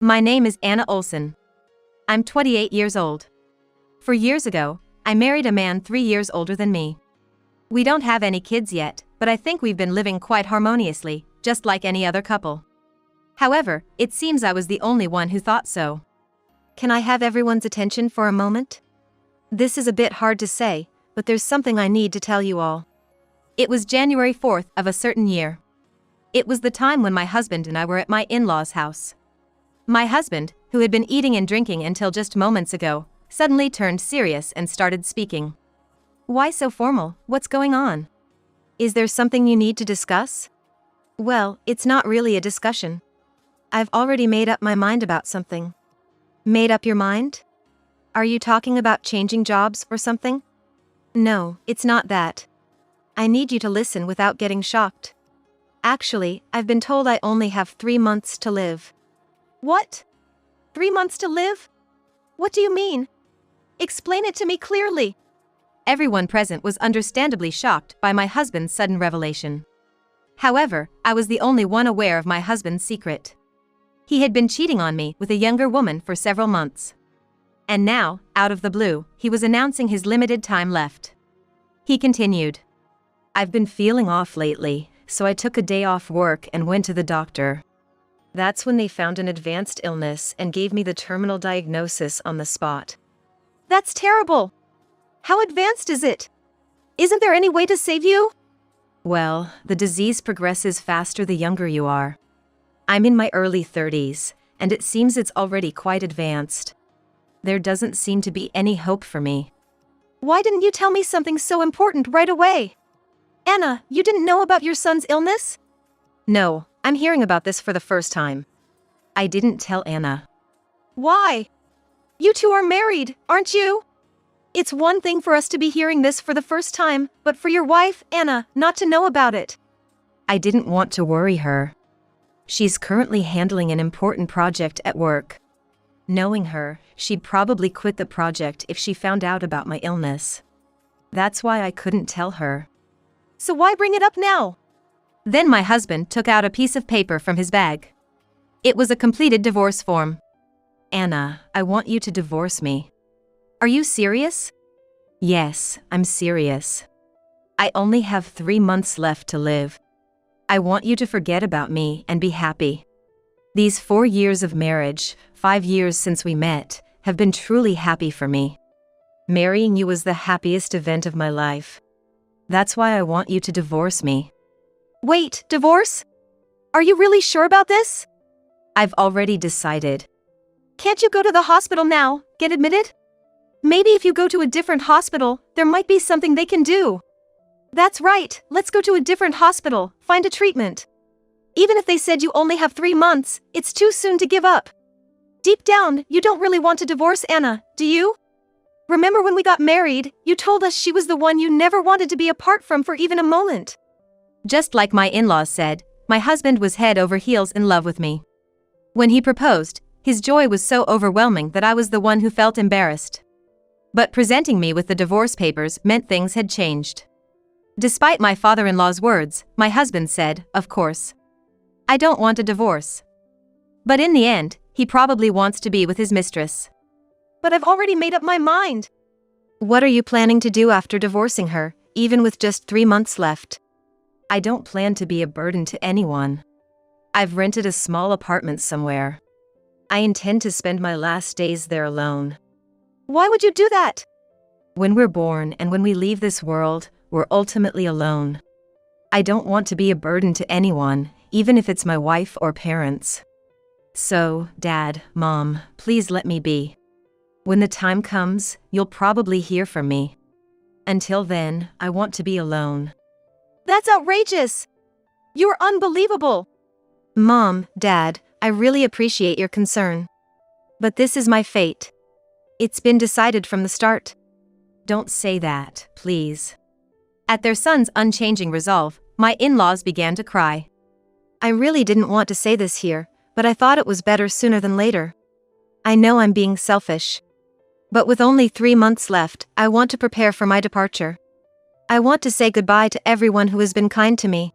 My name is Anna Olson. I'm 28 years old. 4 years ago, I married a man 3 years older than me. We don't have any kids yet, but I think we've been living quite harmoniously, just like any other couple. However, it seems I was the only one who thought so. Can I have everyone's attention for a moment? This is a bit hard to say, but there's something I need to tell you all. It was January 4th of a certain year. It was the time when my husband and I were at my in-laws' house. My husband, who had been eating and drinking until just moments ago, suddenly turned serious and started speaking. Why so formal? What's going on? Is there something you need to discuss? Well, it's not really a discussion. I've already made up my mind about something. Made up your mind? Are you talking about changing jobs or something? No, it's not that. I need you to listen without getting shocked. Actually, I've been told I only have 3 months to live. What? 3 months to live? What do you mean? Explain it to me clearly. Everyone present was understandably shocked by my husband's sudden revelation. However, I was the only one aware of my husband's secret. He had been cheating on me with a younger woman for several months. And now, out of the blue, he was announcing his limited time left. He continued. I've been feeling off lately, so I took a day off work and went to the doctor. That's when they found an advanced illness and gave me the terminal diagnosis on the spot. That's terrible! How advanced is it? Isn't there any way to save you? Well, the disease progresses faster the younger you are. I'm in my early 30s, and it seems it's already quite advanced. There doesn't seem to be any hope for me. Why didn't you tell me something so important right away? Anna, you didn't know about your son's illness? No, I'm hearing about this for the first time. I didn't tell Anna. Why? You two are married, aren't you? It's one thing for us to be hearing this for the first time, but for your wife, Anna, not to know about it. I didn't want to worry her. She's currently handling an important project at work. Knowing her, she'd probably quit the project if she found out about my illness. That's why I couldn't tell her. So why bring it up now? Then my husband took out a piece of paper from his bag. It was a completed divorce form. Anna, I want you to divorce me. Are you serious? Yes, I'm serious. I only have 3 months left to live. I want you to forget about me and be happy. These 4 years of marriage, 5 years since we met, have been truly happy for me. Marrying you was the happiest event of my life. That's why I want you to divorce me. Wait, divorce? Are you really sure about this? I've already decided. Can't you go to the hospital now, get admitted? Maybe if you go to a different hospital, there might be something they can do. That's right, let's go to a different hospital, find a treatment. Even if they said you only have 3 months, it's too soon to give up. Deep down, you don't really want to divorce Anna, do you? Remember when we got married, you told us she was the one you never wanted to be apart from for even a moment. Just like my in-laws said, my husband was head over heels in love with me. When he proposed, his joy was so overwhelming that I was the one who felt embarrassed. But presenting me with the divorce papers meant things had changed. Despite my father-in-law's words, my husband said, of course. I don't want a divorce. But in the end, he probably wants to be with his mistress. But I've already made up my mind. What are you planning to do after divorcing her, even with just 3 months left? I don't plan to be a burden to anyone. I've rented a small apartment somewhere. I intend to spend my last days there alone. Why would you do that? When we're born and when we leave this world, we're ultimately alone. I don't want to be a burden to anyone, even if it's my wife or parents. So, Dad, Mom, please let me be. When the time comes, you'll probably hear from me. Until then, I want to be alone. That's outrageous! You're unbelievable! Mom, Dad, I really appreciate your concern. But this is my fate. It's been decided from the start. Don't say that, please. At their son's unchanging resolve, my in-laws began to cry. I really didn't want to say this here, but I thought it was better sooner than later. I know I'm being selfish. But with only 3 months left, I want to prepare for my departure. I want to say goodbye to everyone who has been kind to me.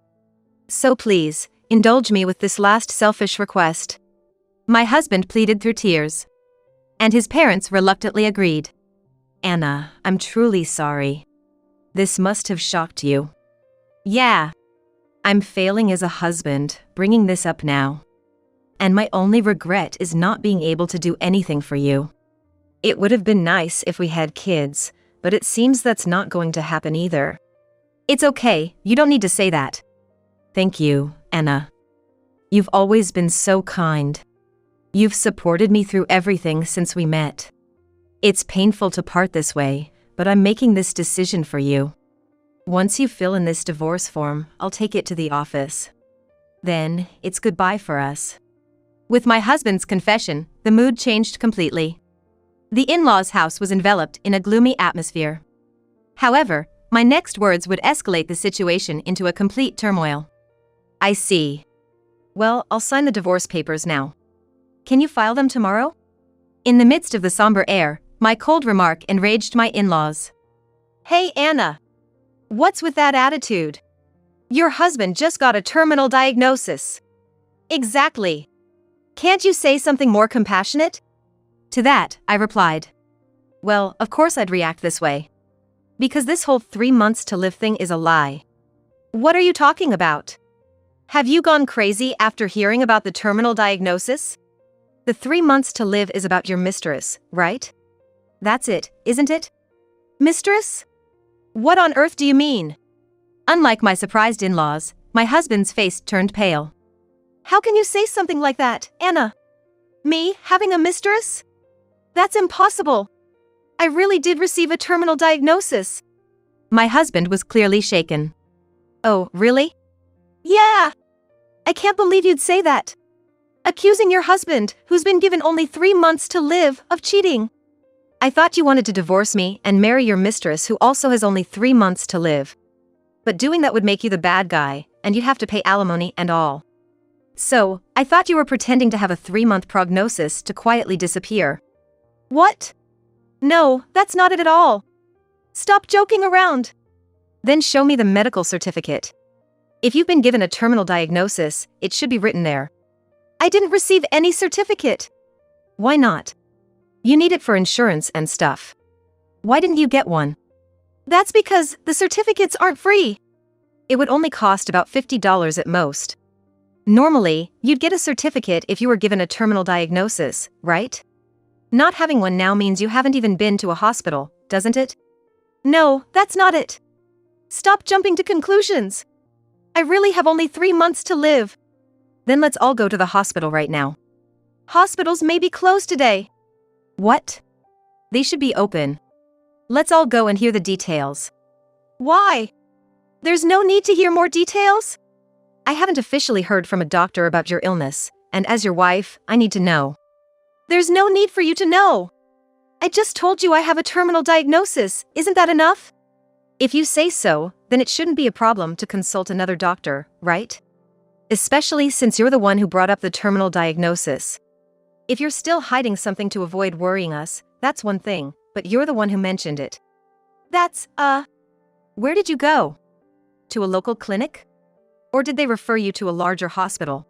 So please, indulge me with this last selfish request. My husband pleaded through tears. And his parents reluctantly agreed. Anna, I'm truly sorry. This must have shocked you. Yeah. I'm failing as a husband, bringing this up now. And my only regret is not being able to do anything for you. It would have been nice if we had kids, but it seems that's not going to happen either. It's okay, you don't need to say that. Thank you, Anna. You've always been so kind. You've supported me through everything since we met. It's painful to part this way, but I'm making this decision for you. Once you fill in this divorce form, I'll take it to the office. Then, it's goodbye for us. With my husband's confession, the mood changed completely. The in-laws' house was enveloped in a gloomy atmosphere. However, my next words would escalate the situation into a complete turmoil. I see. Well, I'll sign the divorce papers now. Can you file them tomorrow? In the midst of the somber air, my cold remark enraged my in-laws. Hey, Anna. What's with that attitude? Your husband just got a terminal diagnosis. Exactly. Can't you say something more compassionate? To that, I replied. Well, of course I'd react this way. Because this whole 3 months to live thing is a lie. What are you talking about? Have you gone crazy after hearing about the terminal diagnosis? The 3 months to live is about your mistress, right? That's it, isn't it? Mistress? What on earth do you mean? Unlike my surprised in-laws, my husband's face turned pale. How can you say something like that, Anna? Me, having a mistress? That's impossible. I really did receive a terminal diagnosis. My husband was clearly shaken. Oh, really? Yeah. I can't believe you'd say that. Accusing your husband, who's been given only 3 months to live, of cheating. I thought you wanted to divorce me and marry your mistress who also has only 3 months to live. But doing that would make you the bad guy, and you'd have to pay alimony and all. So, I thought you were pretending to have a 3-month prognosis to quietly disappear. What? No, that's not it at all. Stop joking around. Then show me the medical certificate. If you've been given a terminal diagnosis, it should be written there. I didn't receive any certificate. Why not? You need it for insurance and stuff. Why didn't you get one? That's because the certificates aren't free. It would only cost about $50 at most. Normally, you'd get a certificate if you were given a terminal diagnosis, right? Not having one now means you haven't even been to a hospital, doesn't it? No, that's not it. Stop jumping to conclusions. I really have only 3 months to live. Then let's all go to the hospital right now. Hospitals may be closed today. What? They should be open. Let's all go and hear the details. Why? There's no need to hear more details? I haven't officially heard from a doctor about your illness, and as your wife, I need to know. There's no need for you to know. I just told you I have a terminal diagnosis, isn't that enough? If you say so, then it shouldn't be a problem to consult another doctor, right? Especially since you're the one who brought up the terminal diagnosis. If you're still hiding something to avoid worrying us, that's one thing, but you're the one who mentioned it. Where did you go? To a local clinic? Or did they refer you to a larger hospital?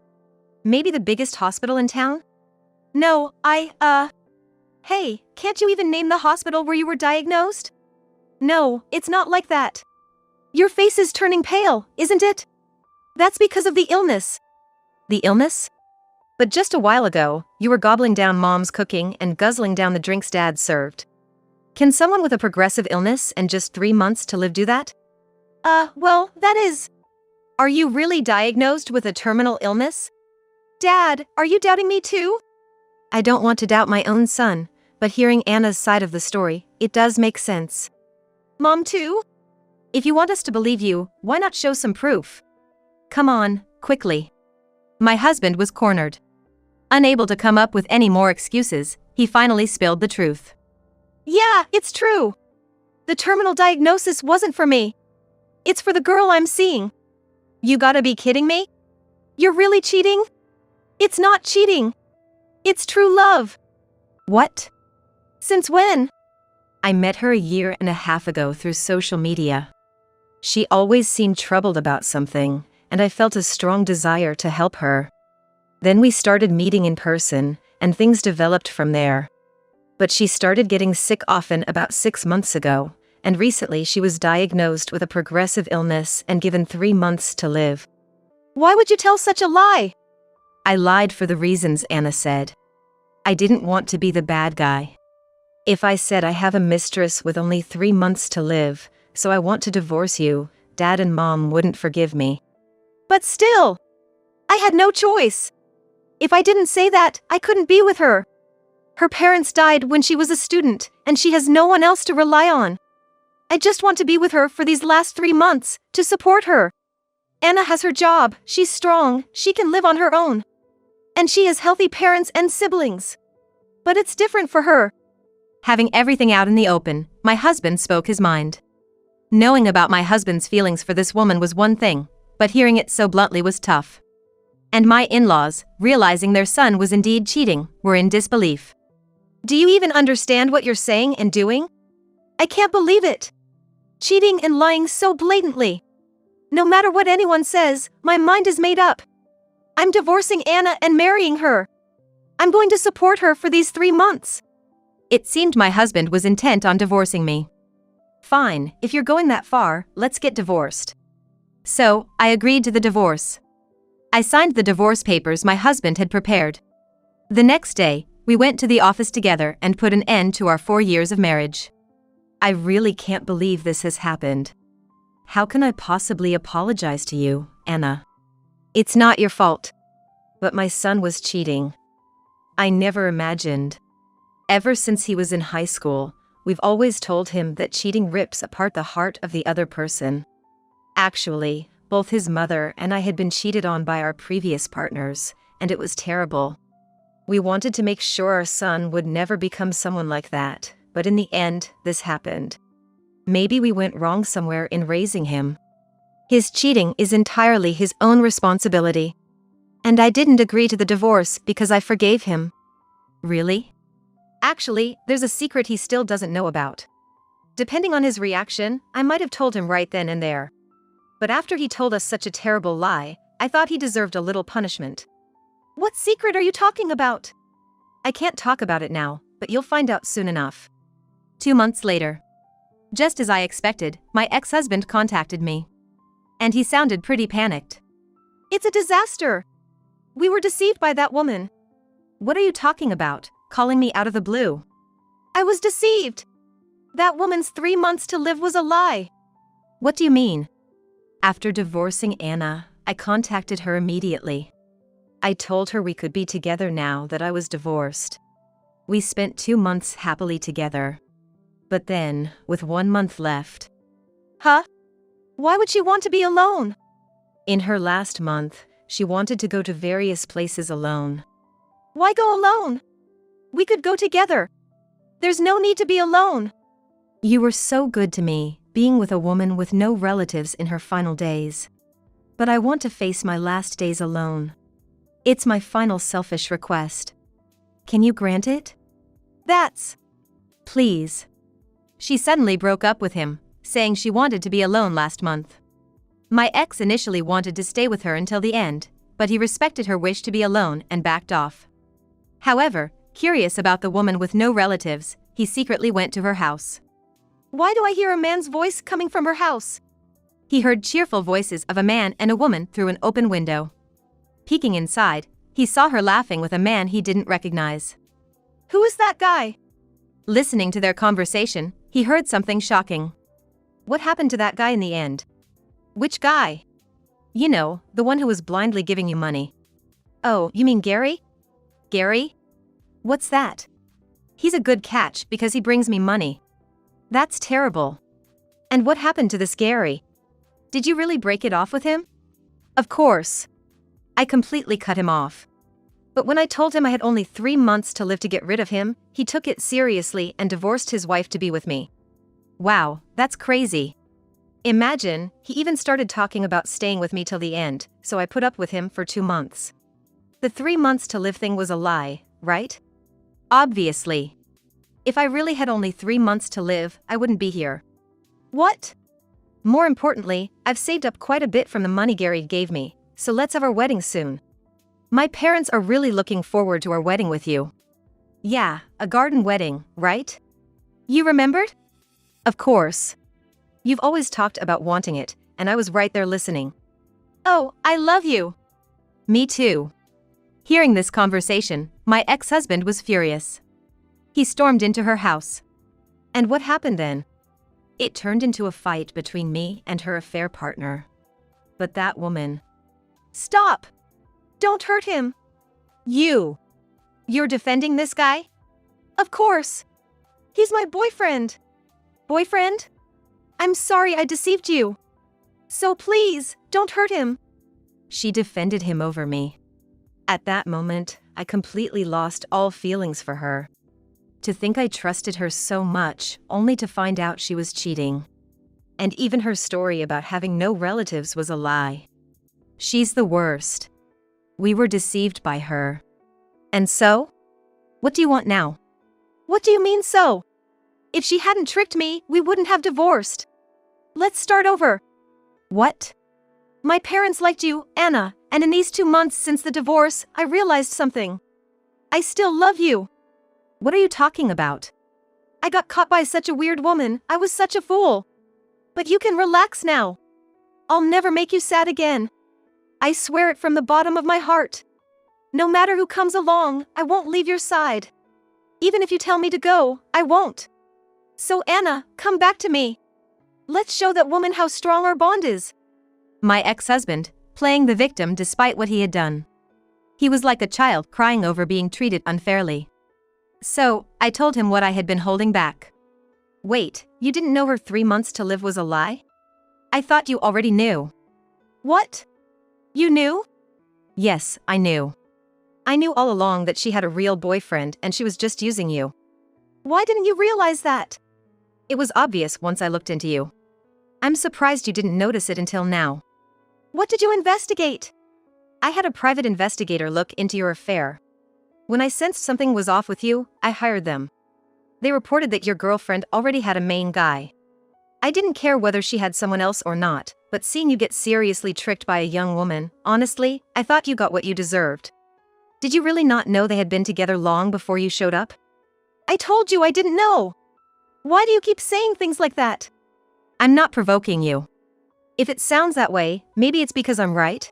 Maybe the biggest hospital in town? No, Hey, can't you even name the hospital where you were diagnosed? No, it's not like that. Your face is turning pale, isn't it? That's because of the illness. The illness? But just a while ago, you were gobbling down Mom's cooking and guzzling down the drinks Dad served. Can someone with a progressive illness and just 3 months to live do that? Well, that is... Are you really diagnosed with a terminal illness? Dad, are you doubting me too? I don't want to doubt my own son, but hearing Anna's side of the story, it does make sense. Mom too? If you want us to believe you, why not show some proof? Come on, quickly. My husband was cornered. Unable to come up with any more excuses, he finally spilled the truth. Yeah, it's true. The terminal diagnosis wasn't for me. It's for the girl I'm seeing. You gotta be kidding me? You're really cheating? It's not cheating. It's true love. What? Since when? I met her a year and a half ago through social media. She always seemed troubled about something, and I felt a strong desire to help her. Then we started meeting in person, and things developed from there. But she started getting sick often about 6 months ago, and recently she was diagnosed with a progressive illness and given 3 months to live. Why would you tell such a lie? I lied for the reasons Anna said. I didn't want to be the bad guy. If I said I have a mistress with only 3 months to live, so I want to divorce you, Dad and Mom wouldn't forgive me. But still, I had no choice. If I didn't say that, I couldn't be with her. Her parents died when she was a student, and she has no one else to rely on. I just want to be with her for these last 3 months, to support her. Anna has her job, she's strong, she can live on her own. And she has healthy parents and siblings. But it's different for her. Having everything out in the open, my husband spoke his mind. Knowing about my husband's feelings for this woman was one thing, but hearing it so bluntly was tough. And my in-laws, realizing their son was indeed cheating, were in disbelief. Do you even understand what you're saying and doing? I can't believe it. Cheating and lying so blatantly. No matter what anyone says, my mind is made up. I'm divorcing Anna and marrying her. I'm going to support her for these 3 months. It seemed my husband was intent on divorcing me. Fine, if you're going that far, let's get divorced. So, I agreed to the divorce. I signed the divorce papers my husband had prepared. The next day, we went to the office together and put an end to our 4 years of marriage. I really can't believe this has happened. How can I possibly apologize to you, Anna? It's not your fault. But my son was cheating. I never imagined. Ever since he was in high school, we've always told him that cheating rips apart the heart of the other person. Actually, both his mother and I had been cheated on by our previous partners, and it was terrible. We wanted to make sure our son would never become someone like that, but in the end, this happened. Maybe we went wrong somewhere in raising him. His cheating is entirely his own responsibility. And I didn't agree to the divorce because I forgave him. Really? Actually, there's a secret he still doesn't know about. Depending on his reaction, I might have told him right then and there. But after he told us such a terrible lie, I thought he deserved a little punishment. What secret are you talking about? I can't talk about it now, but you'll find out soon enough. 2 months later. Just as I expected, my ex-husband contacted me. And he sounded pretty panicked. It's a disaster. We were deceived by that woman. What are you talking about, calling me out of the blue? I was deceived. That woman's 3 months to live was a lie. What do you mean? After divorcing Anna, I contacted her immediately. I told her we could be together now that I was divorced. We spent 2 months happily together. But then, with 1 month left. Huh? Why would she want to be alone? In her last month, she wanted to go to various places alone. Why go alone? We could go together. There's no need to be alone. You were so good to me, being with a woman with no relatives in her final days. But I want to face my last days alone. It's my final selfish request. Can you grant it? That's... Please. She suddenly broke up with him, saying she wanted to be alone last month. My ex initially wanted to stay with her until the end, but he respected her wish to be alone and backed off. However, curious about the woman with no relatives, he secretly went to her house. Why do I hear a man's voice coming from her house? He heard cheerful voices of a man and a woman through an open window. Peeking inside, he saw her laughing with a man he didn't recognize. Who is that guy? Listening to their conversation, he heard something shocking. What happened to that guy in the end? Which guy? You know, the one who was blindly giving you money. Oh, you mean Gary? Gary? What's that? He's a good catch because he brings me money. That's terrible. And what happened to this Gary? Did you really break it off with him? Of course. I completely cut him off. But when I told him I had only 3 months to live to get rid of him, he took it seriously and divorced his wife to be with me. Wow, that's crazy. Imagine, he even started talking about staying with me till the end, so I put up with him for 2 months. The 3 months to live thing was a lie, right? Obviously. If I really had only 3 months to live, I wouldn't be here. What? More importantly, I've saved up quite a bit from the money Gary gave me, so let's have our wedding soon. My parents are really looking forward to our wedding with you. Yeah, a garden wedding, right? You remembered? Of course. You've always talked about wanting it, and I was right there listening. Oh, I love you. Me too. Hearing this conversation, my ex-husband was furious. He stormed into her house. And what happened then? It turned into a fight between me and her affair partner. But that woman... Stop! Don't hurt him. You're defending this guy? Of course. He's my boyfriend. Boyfriend? I'm sorry I deceived you. So please, don't hurt him. She defended him over me. At that moment, I completely lost all feelings for her. To think I trusted her so much, only to find out she was cheating. And even her story about having no relatives was a lie. She's the worst. We were deceived by her. And so? What do you want now? What do you mean so? If she hadn't tricked me, we wouldn't have divorced. Let's start over. What? My parents liked you, Anna, and in these 2 months since the divorce, I realized something. I still love you. What are you talking about? I got caught by such a weird woman, I was such a fool. But you can relax now. I'll never make you sad again. I swear it from the bottom of my heart. No matter who comes along, I won't leave your side. Even if you tell me to go, I won't. So Anna, come back to me. Let's show that woman how strong our bond is. My ex-husband, playing the victim despite what he had done. He was like a child crying over being treated unfairly. So, I told him what I had been holding back. Wait, you didn't know her 3 months to live was a lie? I thought you already knew. What? You knew? Yes, I knew. I knew all along that she had a real boyfriend and she was just using you. Why didn't you realize that? It was obvious once I looked into you. I'm surprised you didn't notice it until now. What did you investigate? I had a private investigator look into your affair. When I sensed something was off with you, I hired them. They reported that your girlfriend already had a main guy. I didn't care whether she had someone else or not, but seeing you get seriously tricked by a young woman, honestly, I thought you got what you deserved. Did you really not know they had been together long before you showed up? I told you I didn't know. Why do you keep saying things like that? I'm not provoking you. If it sounds that way, maybe it's because I'm right.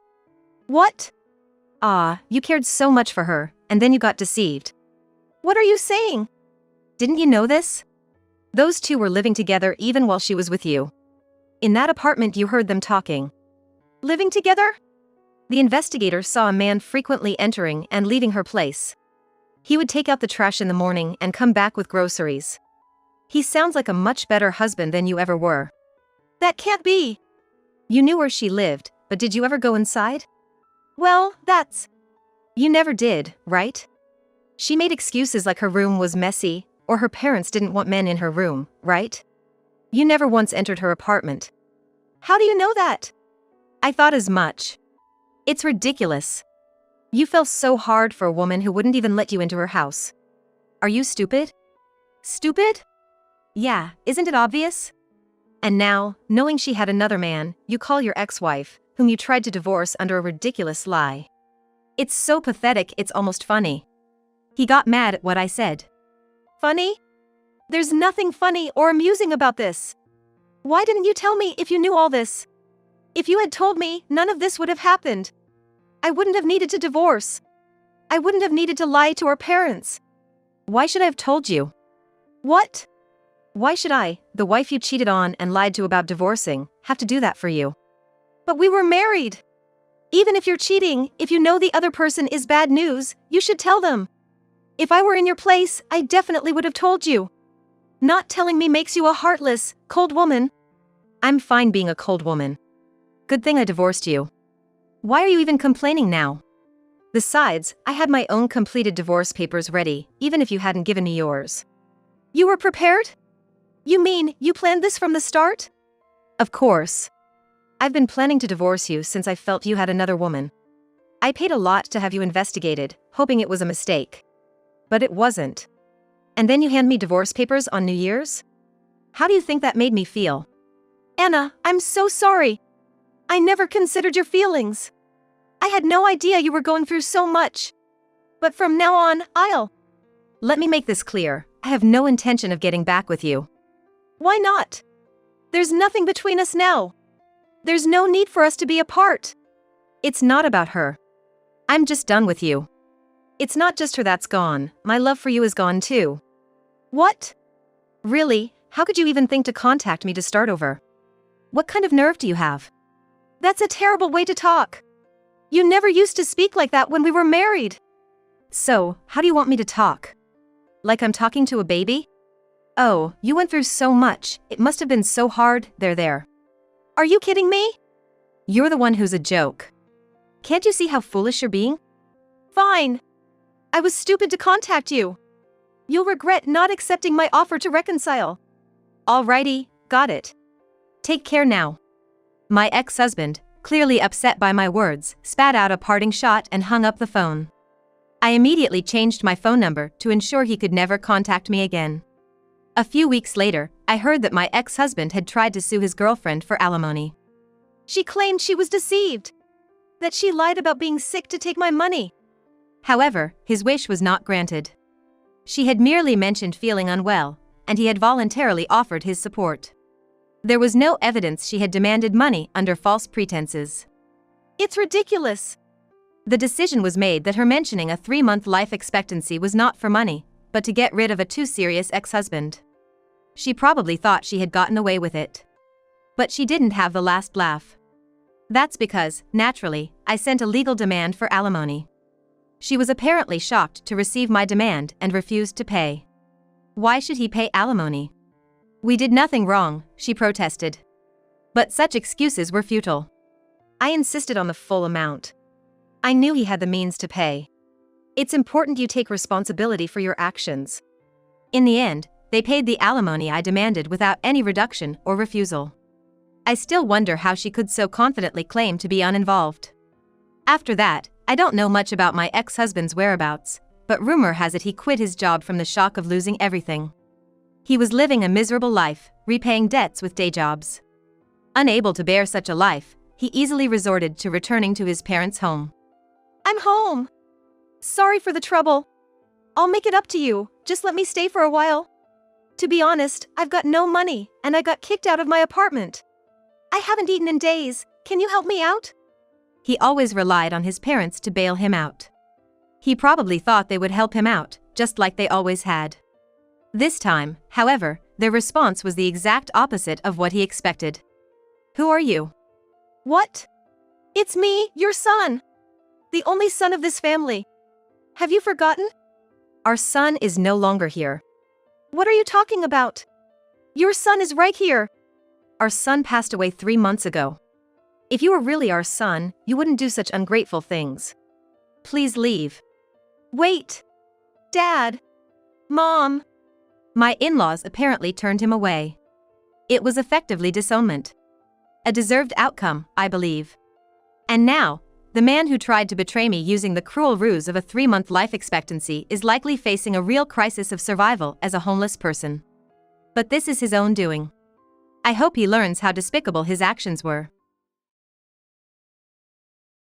What? You cared so much for her, and then you got deceived. What are you saying? Didn't you know this? Those two were living together even while she was with you. In that apartment you heard them talking. Living together? The investigator saw a man frequently entering and leaving her place. He would take out the trash in the morning and come back with groceries. He sounds like a much better husband than you ever were. That can't be. You knew where she lived, but did you ever go inside? Well, that's... You never did, right? She made excuses like her room was messy, or her parents didn't want men in her room, right? You never once entered her apartment. How do you know that? I thought as much. It's ridiculous. You fell so hard for a woman who wouldn't even let you into her house. Are you stupid? Stupid? Yeah, isn't it obvious? And now, knowing she had another man, you call your ex-wife, whom you tried to divorce under a ridiculous lie. It's so pathetic it's almost funny. He got mad at what I said. Funny? There's nothing funny or amusing about this. Why didn't you tell me if you knew all this? If you had told me, none of this would have happened. I wouldn't have needed to divorce. I wouldn't have needed to lie to our parents. Why should I have told you? What? Why should I, the wife you cheated on and lied to about divorcing, have to do that for you? But we were married. Even if you're cheating, if you know the other person is bad news, you should tell them. If I were in your place, I definitely would have told you. Not telling me makes you a heartless, cold woman. I'm fine being a cold woman. Good thing I divorced you. Why are you even complaining now? Besides, I had my own completed divorce papers ready, even if you hadn't given me yours. You were prepared? You mean, you planned this from the start? Of course. I've been planning to divorce you since I felt you had another woman. I paid a lot to have you investigated, hoping it was a mistake. But it wasn't. And then you hand me divorce papers on New Year's? How do you think that made me feel? Anna, I'm so sorry. I never considered your feelings. I had no idea you were going through so much. But from now on, Let me make this clear. I have no intention of getting back with you. Why not? There's nothing between us now. There's no need for us to be apart. It's not about her. I'm just done with you. It's not just her that's gone, my love for you is gone too. What? Really, how could you even think to contact me to start over? What kind of nerve do you have? That's a terrible way to talk. You never used to speak like that when we were married. So, how do you want me to talk? Like I'm talking to a baby? Oh, you went through so much, it must have been so hard, there. Are you kidding me? You're the one who's a joke. Can't you see how foolish you're being? Fine. I was stupid to contact you. You'll regret not accepting my offer to reconcile. Alrighty, got it. Take care now. My ex-husband, clearly upset by my words, spat out a parting shot and hung up the phone. I immediately changed my phone number to ensure he could never contact me again. A few weeks later, I heard that my ex-husband had tried to sue his girlfriend for alimony. She claimed she was deceived. That she lied about being sick to take my money. However, his wish was not granted. She had merely mentioned feeling unwell, and he had voluntarily offered his support. There was no evidence she had demanded money under false pretenses. It's ridiculous. The decision was made that her mentioning a 3-month life expectancy was not for money, but to get rid of a too serious ex-husband. She probably thought she had gotten away with it. But she didn't have the last laugh. That's because, naturally, I sent a legal demand for alimony. She was apparently shocked to receive my demand and refused to pay. Why should he pay alimony? We did nothing wrong, she protested. But such excuses were futile. I insisted on the full amount. I knew he had the means to pay. It's important you take responsibility for your actions. In the end, they paid the alimony I demanded without any reduction or refusal. I still wonder how she could so confidently claim to be uninvolved. After that, I don't know much about my ex-husband's whereabouts, but rumor has it he quit his job from the shock of losing everything. He was living a miserable life, repaying debts with day jobs. Unable to bear such a life, he easily resorted to returning to his parents' home. I'm home. Sorry for the trouble. I'll make it up to you, just let me stay for a while. To be honest, I've got no money, and I got kicked out of my apartment. I haven't eaten in days, can you help me out? He always relied on his parents to bail him out. He probably thought they would help him out, just like they always had. This time, however, their response was the exact opposite of what he expected. Who are you? What? It's me, your son. The only son of this family. Have you forgotten? Our son is no longer here. What are you talking about? Your son is right here. Our son passed away 3 months ago. If you were really our son, you wouldn't do such ungrateful things. Please leave. Wait. Dad. Mom. My in-laws apparently turned him away. It was effectively disownment. A deserved outcome, I believe. And now, the man who tried to betray me using the cruel ruse of a 3-month life expectancy is likely facing a real crisis of survival as a homeless person. But this is his own doing. I hope he learns how despicable his actions were.